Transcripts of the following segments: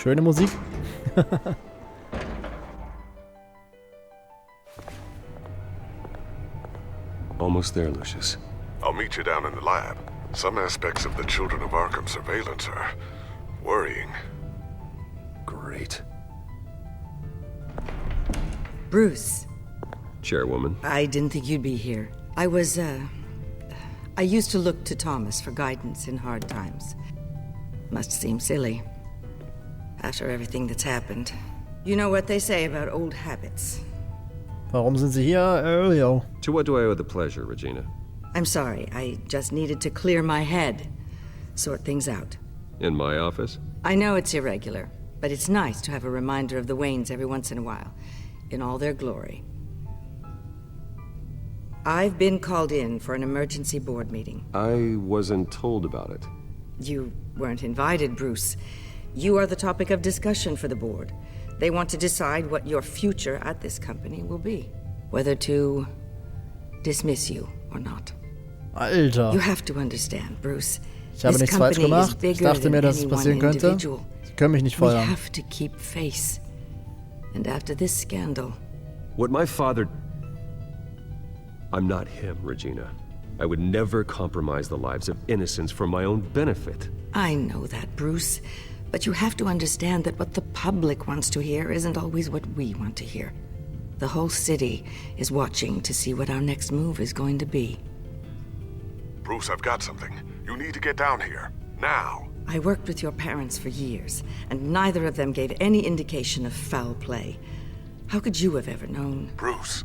Schöne Musik. Almost there, Lucius. I'll meet you down in the lab. Some aspects of the Children of Arkham surveillance are worrying. Great. Bruce. Chairwoman. I didn't think you'd be here. I used to look to Thomas for guidance in hard times. Must seem silly. After everything that's happened. You know what they say about old habits. Warum sind Sie hier? Ja. To what do I owe the pleasure, Regina? I'm sorry, I just needed to clear my head. Sort things out. In my office? I know it's irregular, but it's nice to have a reminder of the Waynes every once in a while. In all their glory. I've been called in for an emergency board meeting. I wasn't told about it. You weren't invited, Bruce. You are the topic of discussion for the board. They want to decide what your future at this company will be. Whether to dismiss you or not. Alter. You have to understand, Bruce. Ich habe nichts falsch gemacht. Ich dachte mir, dass es passieren könnte. Sie können mich nicht We feuern. have to keep face. And after this scandal... What my father... I'm not him, Regina. I would never compromise the lives of innocents for my own benefit. I know that, Bruce. But you have to understand that what the public wants to hear isn't always what we want to hear. The whole city is watching to see what our next move is going to be. Bruce, I've got something. You need to get down here. Now. I worked with your parents for years, and neither of them gave any indication of foul play. How could you have ever known? Bruce.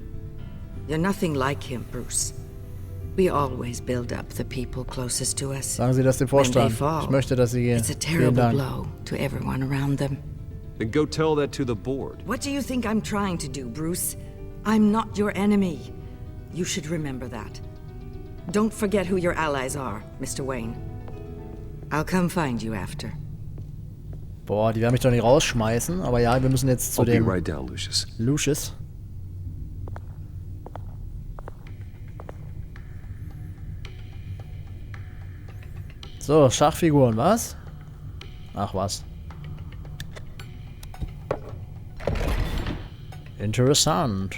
You're nothing like him, Bruce. We always build up the people closest to us. Sagen Sie das dem Vorstand. Ich möchte, dass Sie gehen. It's a Vielen terrible Dank. blow to everyone around them. Then go tell that to the board. What do you think I'm trying to do, Bruce? I'm not your enemy. You should remember that. Don't forget who your allies are, Mr. Wayne. I'll come find you after. Boah, die werden mich doch nicht rausschmeißen. Aber ja, wir müssen jetzt zu I'll be dem right down, Lucius. Lucius. So, Schachfiguren, was? Ach was. Interessant.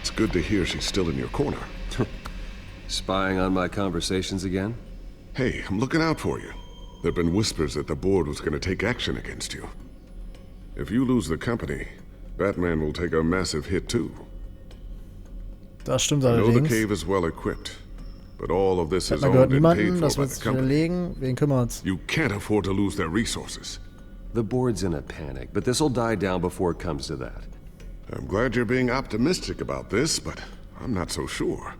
It's good to hear she's still in your corner. Spying on my conversations again? Hey, I'm looking out for you. There've been whispers that the board was going to take action against you. If you lose the company, Batman will take a massive hit too. Das stimmt I know the allerdings. cave is well equipped, but all of this Hat is man gehört, owned and paid niemanden, for das by wird the sich company. überlegen. Wen kümmert's? You can't afford to lose their resources. The board's in a panic, but this'll die down before it comes to that. I'm glad you're being optimistic about this, but I'm not so sure.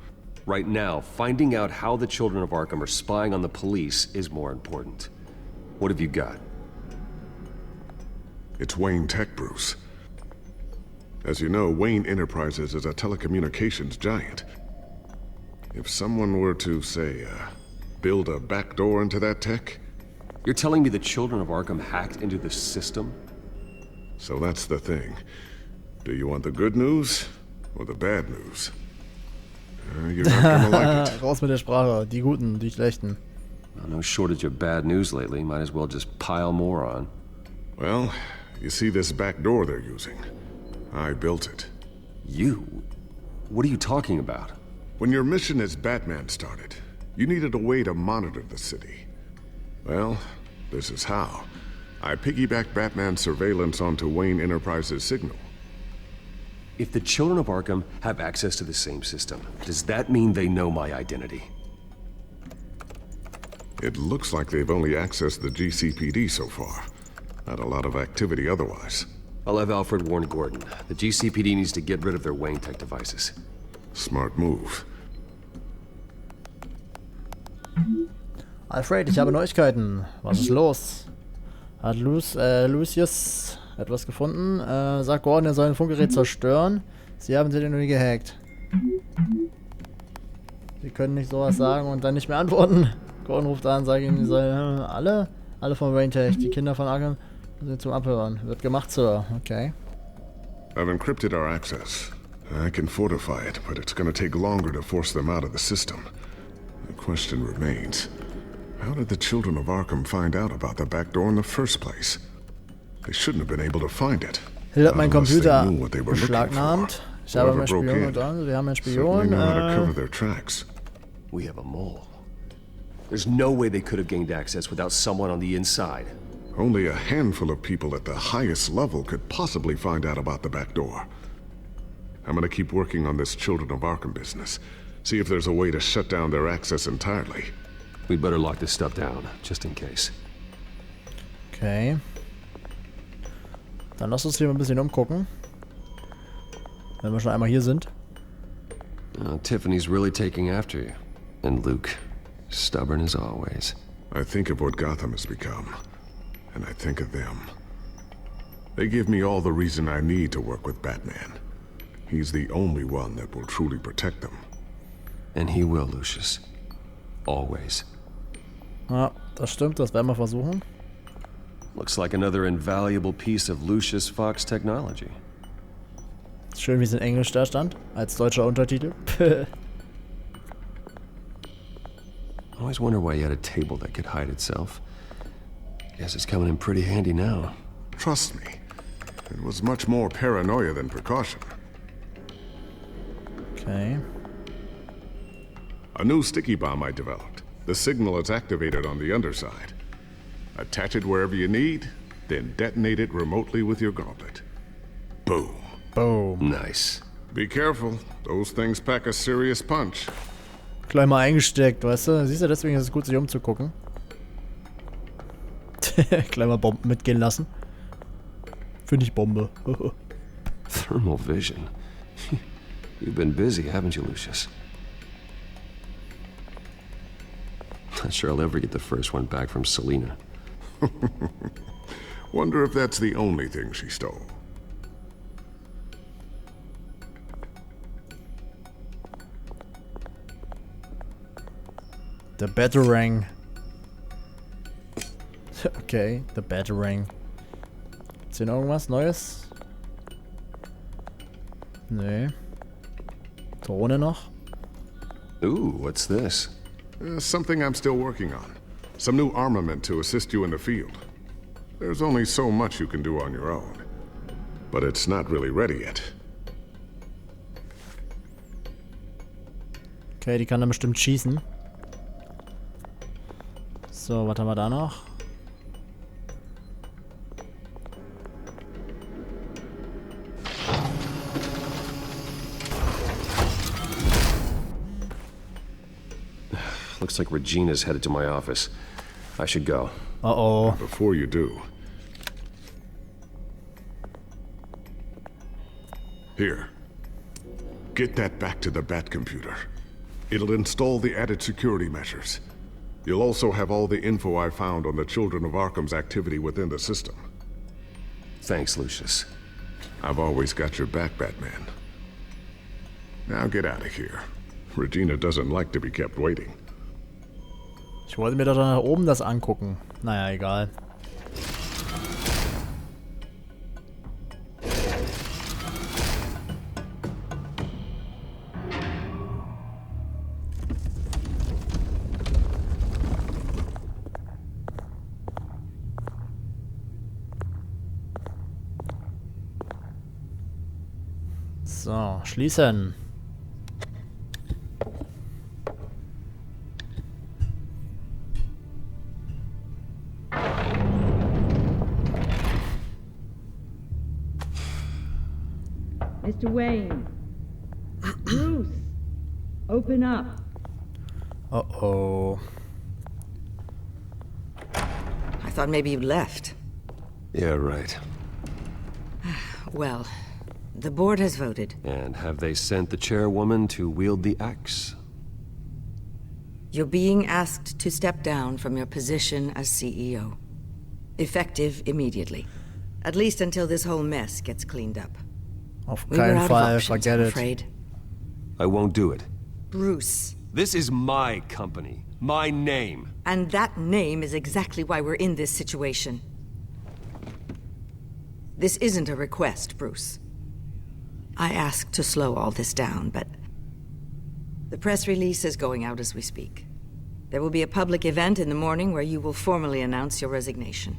Right now, finding out how the Children of Arkham are spying on the police is more important. What have you got? It's Wayne Tech, Bruce. As you know, Wayne Enterprises is a telecommunications giant. If someone were to, say, build a backdoor into that tech, You're telling me the Children of Arkham hacked into the system? so that's the thing. Do you want the good news or the bad news? You're not gonna like it. Raus mit der Sprache. Die Guten, die Schlechten. Well, no shortage of bad news lately. Might as well just pile more on. Well, you see this back door they're using? I built it. You? What are you talking about? When your mission as Batman started, you needed a way to monitor the city. Well, this is how. I piggybacked Batman's surveillance onto Wayne Enterprises' signal. If the Children of Arkham have access to the same system, does that mean they know my identity? It looks like they've only accessed the GCPD so far. Not a lot of activity otherwise. I'll have Alfred warn Gordon. The GCPD needs to get rid of their Wayne tech devices. Smart move. Alfred, ich habe Neuigkeiten. Was ist los? Hat Lucius etwas gefunden? Sagt Gordon, er soll ein Funkgerät zerstören. Sie haben sie nur gehackt. Sie können nicht sowas sagen und dann nicht mehr antworten. Gordon ruft an, sagt ihm, sie sollen alle von Wayne Tech, die Kinder von Arkham, sind zum Abhören. Wird gemacht, Sir. Okay. I've encrypted our access. I can fortify it, but it's gonna take longer to force them out of the system. The question remains, how did the children of Arkham find out about the back door in the first place? They shouldn't have been able to find it. Hill hat meinen Computer beschlagnahmt. Ich habe einen Spion und dann, wir haben einen Spion. We have a mole. There's no way they could have gained access without someone on the inside. Only a handful of people at the highest level could possibly find out about the back door. I'm gonna keep working on this Children of Arkham business. See if there's a way to shut down their access entirely. We'd better lock this stuff down, just in case. Okay. Dann lass uns hier mal ein bisschen umgucken. Wenn wir schon einmal hier sind. Tiffany's really taking after you. And Luke, stubborn as always. I think of what Gotham has become. And I think of them. They give me all the reason I need to work with Batman. He's the only one that will truly protect them. And he will, Lucius. Always. Ja, das stimmt, das werden wir versuchen. Looks like another invaluable piece of Lucius Fox technology. Schön, wie es in Englisch da stand, als deutscher Untertitel. I always wonder why you had a table that could hide itself. Guess it's coming in pretty handy now. Trust me, it was much more paranoia than precaution. Okay. A new sticky bomb I developed. The signal is activated on the underside. Attach it wherever you need, then detonate it remotely with your gauntlet. Boom. Boom. Nice. Be careful, those things pack a serious punch. Gleich mal eingesteckt, weißt du? Siehst du, deswegen ist es gut, sich umzugucken. Gleich mal Bomben mitgehen lassen. Finde ich Bombe. Thermal vision. You've been busy, haven't you, Lucius? Not sure I'll ever get the first one back from Selina. Wonder if that's the only thing she stole. The Batarang. Okay, the Batarang. Ist hier noch irgendwas Neues? Nee. Drohne noch? Ooh, what's this? Something I'm still working on. Some new armament to assist you in the field. There's only so much you can do on your own. But it's not really ready yet. Okay, die kann dann bestimmt schießen. So, was haben wir da noch? Looks like Regina's headed to my office. I should go. Uh-oh. Before you do... Here. Get that back to the Bat computer. It'll install the added security measures. You'll also have all the info I found on the Children of Arkham's activity within the system. Thanks, Lucius. I've always got your back, Batman. Now get out of here. Regina doesn't like to be kept waiting. Ich wollte mir doch da nach oben das angucken. Naja, egal. So, schließen. Mr. Wayne. Bruce. Open up. Uh-oh. I thought maybe you'd left. Yeah, right. Well, the board has voted. And have they sent the chairwoman to wield the axe? You're being asked to step down from your position as CEO. Effective immediately. At least until this whole mess gets cleaned up. Auf We were keinen out of Fall, options, forget I'm it. afraid. I won't do it. Bruce. This is my company. My name. And that name is exactly why we're in this situation. This isn't a request, Bruce. I asked to slow all this down, but the press release is going out as we speak. There will be a public event in the morning where you will formally announce your resignation.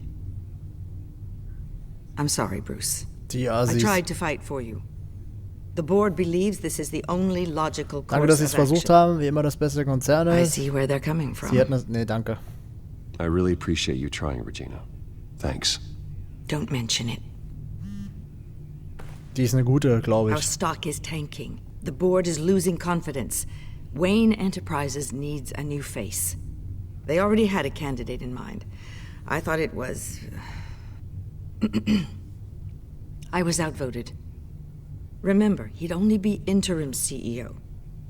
I'm sorry, Bruce. Die I Assis. tried to fight for you. The board believes this is the only logical Danke, dass course sie es of versucht action. haben. Wie immer das beste Konzern I ist. see where they're coming from. Sie hätten es... Nee, danke. I really appreciate you trying, Regina. Thanks. Don't mention it. Die ist eine gute, glaube Our ich. stock is tanking. The board is losing confidence. Wayne Enterprises needs a new face. They already had a candidate in mind. I thought it was... I was outvoted. Remember, he'd only be interim CEO.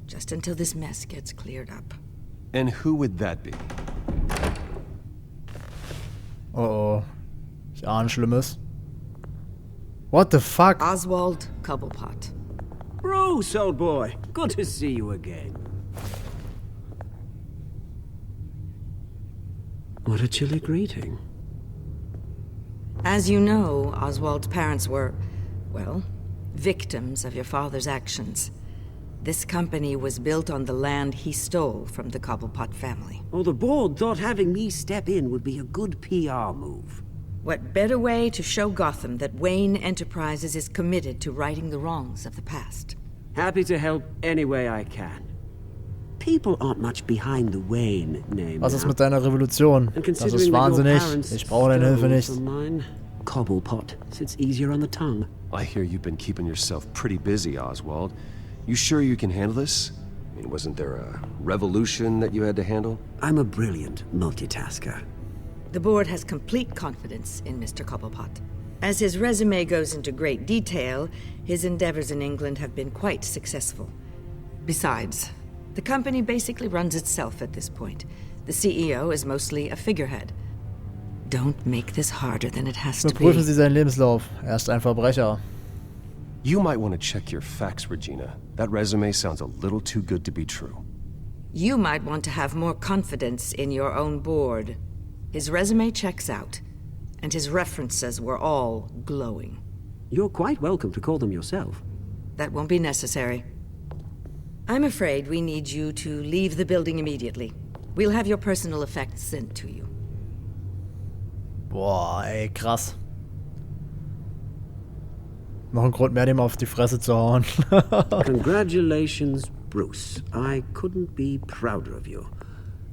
Just until this mess gets cleared up. And who would that be? Oh oh. Ich ahne Schlimmes. What the fuck? Oswald Cobblepot. Bruce, old boy. Good to see you again. What a chilly greeting. As you know, Oswald's parents were, well, victims of your father's actions. This company was built on the land he stole from the Cobblepot family. Well, the board thought having me step in would be a good PR move. What better way to show Gotham that Wayne Enterprises is committed to righting the wrongs of the past? Happy to help any way I can. People aren't much behind the Wayne name Was ist now. mit deiner Revolution? And Das ist considering that your wahnsinnig. parents Ich brauche deine Hilfe stole nicht. from mine, Cobblepot sits easier on the tongue. I hear you've been keeping yourself pretty busy, Oswald. You sure you can handle this? I mean, wasn't there a revolution that you had to handle? I'm a brilliant multitasker. The board has complete confidence in Mr. Cobblepot. As his resume goes into great detail, his endeavors in England have been quite successful. Besides, the company basically runs itself at this point. The CEO is mostly a figurehead. Don't make this harder than it has to Überprüfen be. Sie seinen Lebenslauf. Er ist ein Verbrecher. You might want to check your facts, Regina. That resume sounds a little too good to be true. You might want to have more confidence in your own board. His resume checks out, and his references were all glowing. You're quite welcome to call them yourself. That won't be necessary. I'm afraid we need you to leave the building immediately. We'll have your personal effects sent to you. Boah, ey, krass. Noch ein Grund mehr, dem auf die Fresse zu hauen. Congratulations, Bruce. I couldn't be prouder of you.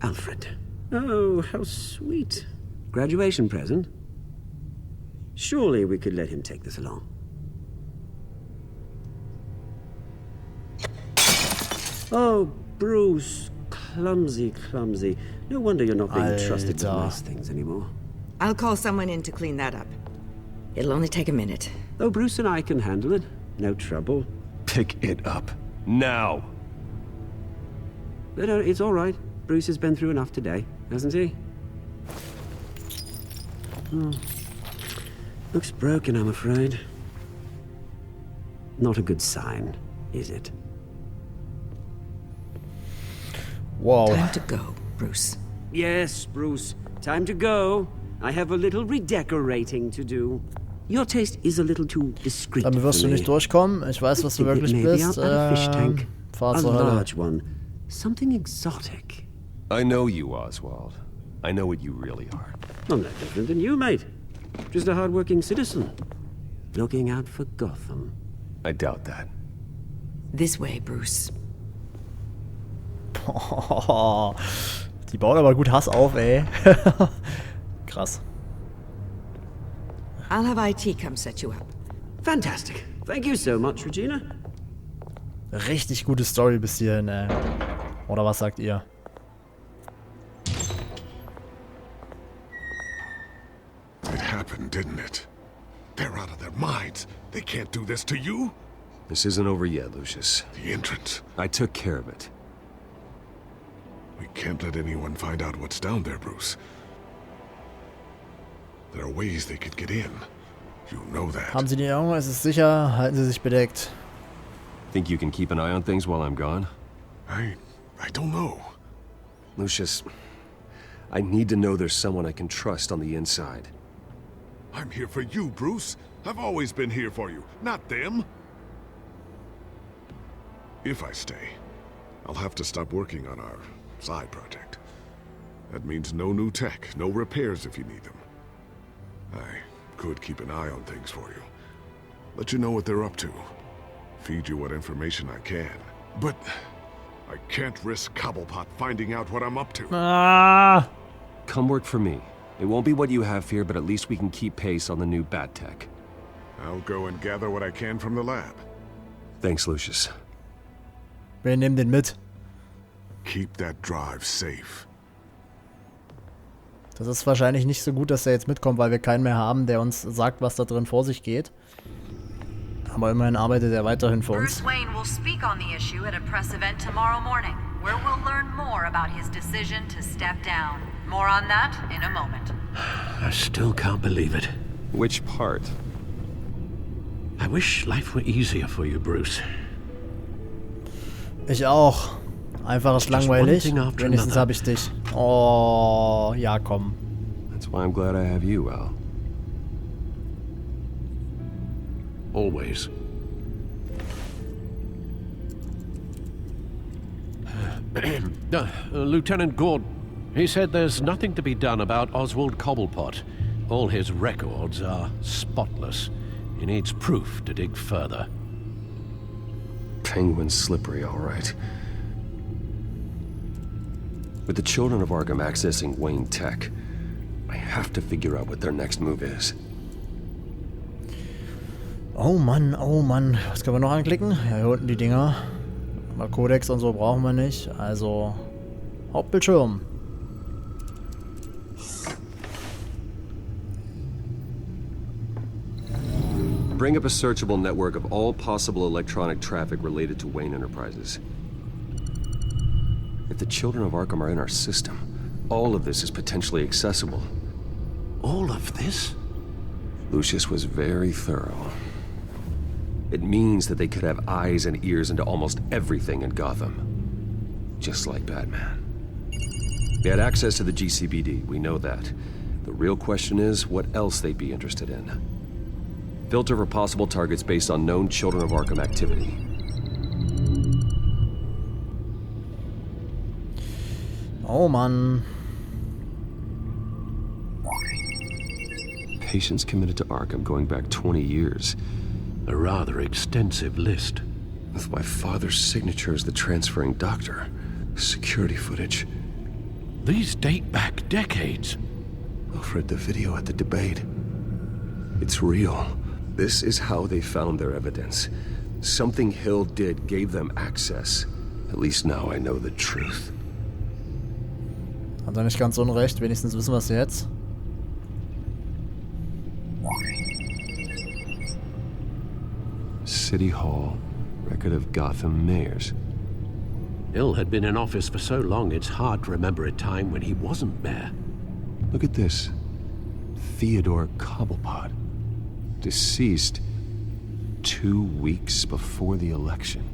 Alfred. Oh, how sweet. Graduation present? Surely we could let him take this along. Oh, Bruce. Clumsy, clumsy. No wonder you're not being trusted with Alter. nice things anymore. I'll call someone in to clean that up. It'll only take a minute. Oh, Bruce and I can handle it. No trouble. Pick it up. Now! No, it's all right. Bruce has been through enough today, hasn't he? Hmm. Looks broken, I'm afraid. Not a good sign, is it? Wow. Time to go, Bruce. Yes, Bruce. Time to go. I have a little redecorating to do. Your taste is a little too discreet Damit wirst for du me. nicht durchkommen. Ich weiß, was du Think it wirklich may be bist. out at a fish tank. Fahr A zur Hölle. large one. Something exotic. I know you, Oswald. I know what you really are. I'm no different than you, mate. Just a hard-working citizen. Looking out for Gotham. I doubt that. This way, Bruce. Die bauen aber gut Hass auf, ey. Krass. I'll have IT come set you up. Fantastic. Thank you so much, Regina. Richtig gute Story bis hierhin, ey. Oder was sagt ihr? It happened, didn't it? They're out of their minds. They can't do this to you. This isn't over yet, Lucius. The entrance. I took care of it. We can't let anyone find out what's down there, Bruce. There are ways they could get in. You know that. Haben Sie die Augen? Es ist sicher. Halten Sie sich bedeckt. Think you can keep an eye on things while I'm gone? I don't know. Lucius, I need to know there's someone I can trust on the inside. I'm here for you, Bruce. I've always been here for you, not them. If I stay, I'll have to stop working on our side project. That means no new tech, no repairs if you need them. I could keep an eye on things for you. Let you know what they're up to. Feed you what information I can. But I can't risk Cobblepot finding out what I'm up to. Ah! Come work for me. It won't be what you have here, but at least we can keep pace on the new bat tech. I'll go and gather what I can from the lab. Thanks, Lucius. Wir nehmen den mit. Keep that drive safe. Das ist wahrscheinlich nicht so gut, dass er jetzt mitkommt, weil wir keinen mehr haben, der uns sagt, was da drin vor sich geht. Aber immerhin arbeitet er weiterhin für uns. Bruce Wayne will speak on the issue at a press event tomorrow morning, where we'll learn more about his decision to step down. More on that in a moment. I still can't believe it. Which part? I wish life were easier for you, Bruce. Ich auch. Einfach ist langweilig. Wenigstens habe ich dich. Oh, ja, komm. That's why I'm glad I have you, Al. Always. Lieutenant Gord, he said there's nothing to be done about Oswald Cobblepot. All his records are spotless. He needs proof to dig further. Penguin's slippery, all right. With the children of Arkham accessing Wayne Tech, I have to figure out what their next move is. Oh Mann, oh Mann. Was können wir noch anklicken? Ja, hier unten die Dinger. Aber Codex und so brauchen wir nicht. Also, Hauptbildschirm. Bring up a searchable network of all possible electronic traffic related to Wayne Enterprises. If the children of Arkham are in our system, all of this is potentially accessible. All of this? Lucius was very thorough. It means that they could have eyes and ears into almost everything in Gotham. Just like Batman. They had access to the GCPD, we know that. The real question is what else they'd be interested in. Filter for possible targets based on known Children of Arkham activity. Oh Mann. Patients committed to Arkham going back 20 years. A rather extensive list. With my father's signature as the transferring doctor. Security footage. These date back decades. Alfred, the video at the debate. It's real. This is how they found their evidence. Something Hill did gave them access. At least now I know the truth. Hat er nicht ganz unrecht. Wenigstens wissen wir es jetzt. City Hall. Record of Gotham mayors. Hill had been in office for so long it's hard to remember a time when he wasn't mayor. Look at this. Theodore Cobblepot. Deceased 2 weeks before the election.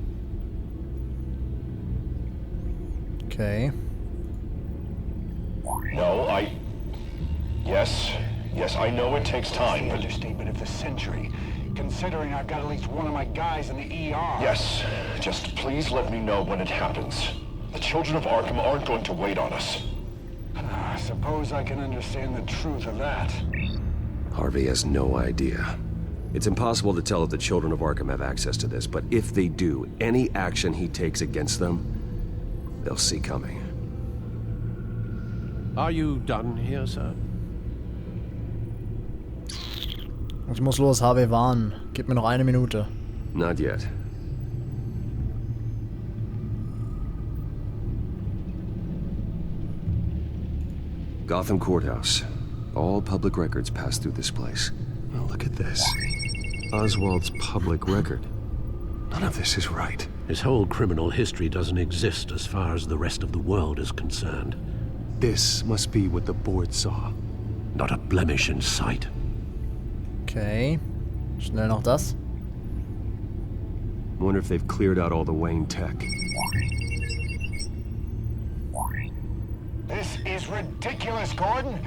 Okay. No, Yes, I know it takes time, but... Understatement of the century, considering I've got at least one of my guys in the ER. Yes, just please let me know when it happens. The children of Arkham aren't going to wait on us. I suppose I can understand the truth of that. Harvey has no idea. It's impossible to tell if the children of Arkham have access to this, but if they do, any action he takes against them, they'll see coming. Are you done here, sir? Ich muss los, Harvey warnen. Gib mir noch 1 Minute. Not yet. Gotham Courthouse. All public records pass through this place. Well, look at this. Oswald's public record. None of this is right. His whole criminal history doesn't exist as far as the rest of the world is concerned. This must be what the board saw. Not a blemish in sight. Okay. Schnell noch das. Wonder if they've cleared out all the Wayne tech. This is ridiculous, Gordon.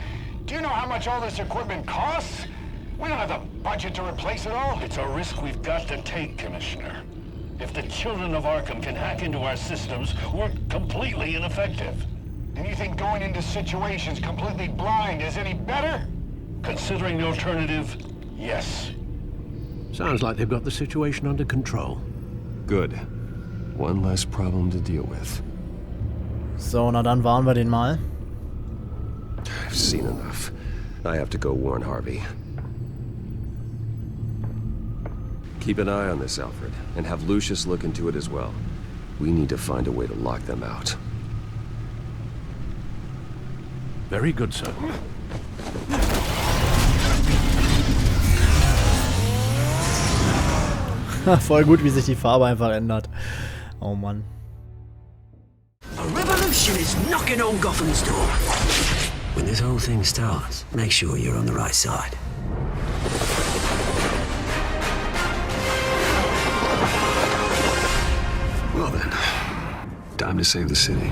Do you know how much all this equipment costs? We don't have the budget to replace it all. It's a risk we've got to take, Commissioner. If the children of Arkham can hack into our systems, we're completely ineffective. And you think going into situations completely blind is any better? Considering the alternative, yes. Sounds like they've got the situation under control. Good. One less problem to deal with. So, na dann waren wir den mal. I've seen enough. I have to go warn Harvey. Keep an eye on this, Alfred, and have Lucius look into it as well. We need to find a way to lock them out. Very good, sir. Voll gut, wie sich die Farbe einfach ändert. Oh Mann. A revolution is knocking on Gotham's door. When this whole thing starts, make sure you're on the right side. Well then, time to save the city.